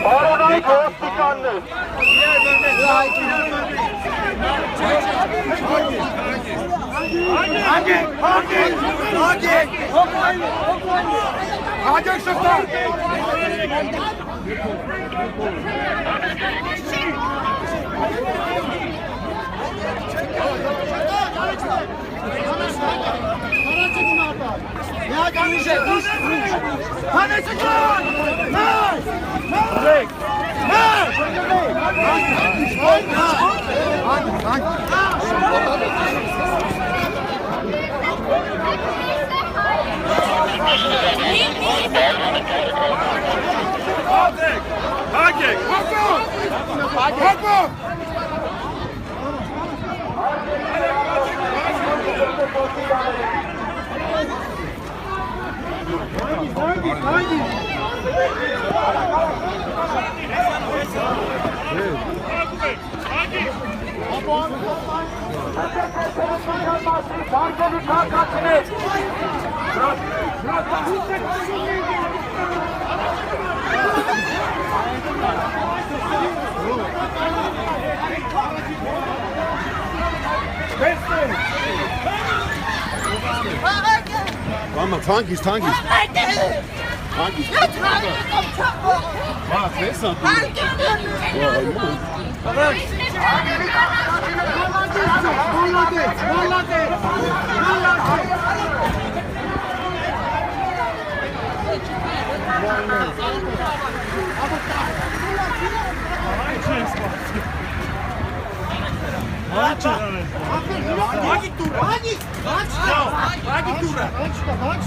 Paranay Kostikanlı. Hadi Şoför. Ya kanışı. Kanışı kan. Mama, tankies. Tankies. Bak, ne sandın?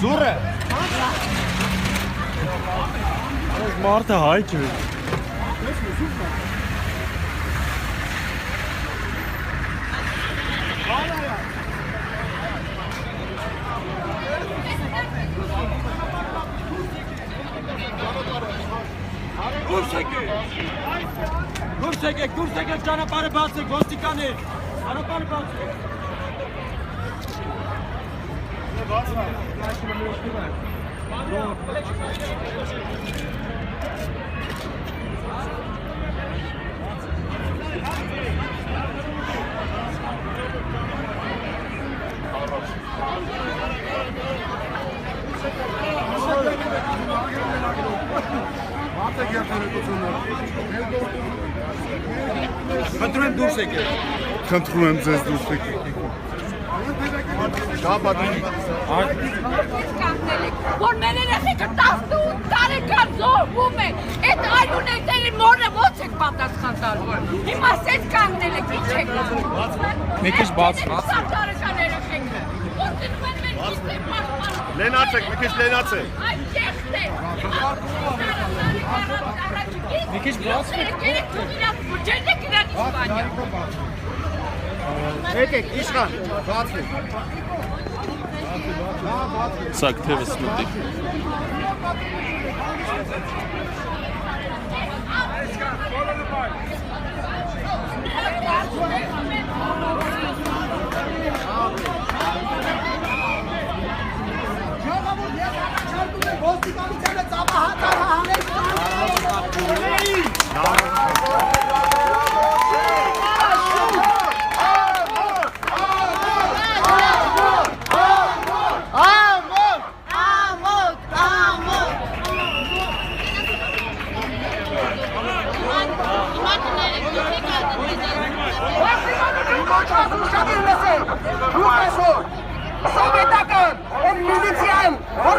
Zure. Marta հայք է։ Դուրս եկեք ճանապարհը բացեք, ոստիկաններ։ Ճանապարհը բացեք։ Խնդրում դուրս եկեք։ Խնդրում եմ ձեզ դուրս եկեք։ Որ մեր երեխեքը 18 տարեկան զոհվում է, այդ այլունետերի մորը ո՞նց եք պատասխան տալու։ Հիմա սեզ կանգնել եք, ինչ եք անում։ Մի քիչ բաց։ 20 տարեկան երեխեքը, որ դնում են մեր գիստի պաշտպան։ Լենացեք, մի քիչ լենացեք։ Այդ եղտ է։ Մի քիչ բաց։ Ջերնեք իրան Իսպանիա։ Եկեք, իշխան, բացվեք։ Սակ թևս մտի։ Սովետական, միլիցիան, որ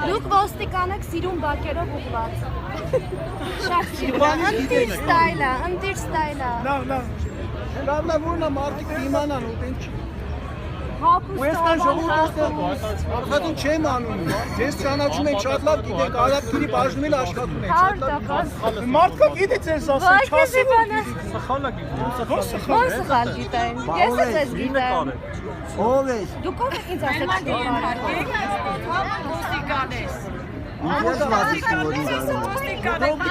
Դուք ոստիկանեք սիրուն բակերով ուղված։ Շատ սիրուն։ Ընտիր ստայլա։ Լավ, որնա մարդիկ իմանան ու ինչ։ Հապուստով, Աշխատում չեմ անում։ Ձեզ ճանաչում եք շատ լավ, գիտեք, Արաբքիրի բաժնում էլ աշխատում եք շատ լավ։ Մարդկա գիտի ձեզ ասել, Որքեզի բանը։ Սխալա գիտի։ Ո՞ր սխալ գիտեմ։ Ես ես գիտեմ։ Ով ես։ Դուք ով եք ինձ ասել Ոստիկանես։ Ես մազիկ որ ինձ անում։ կանեք,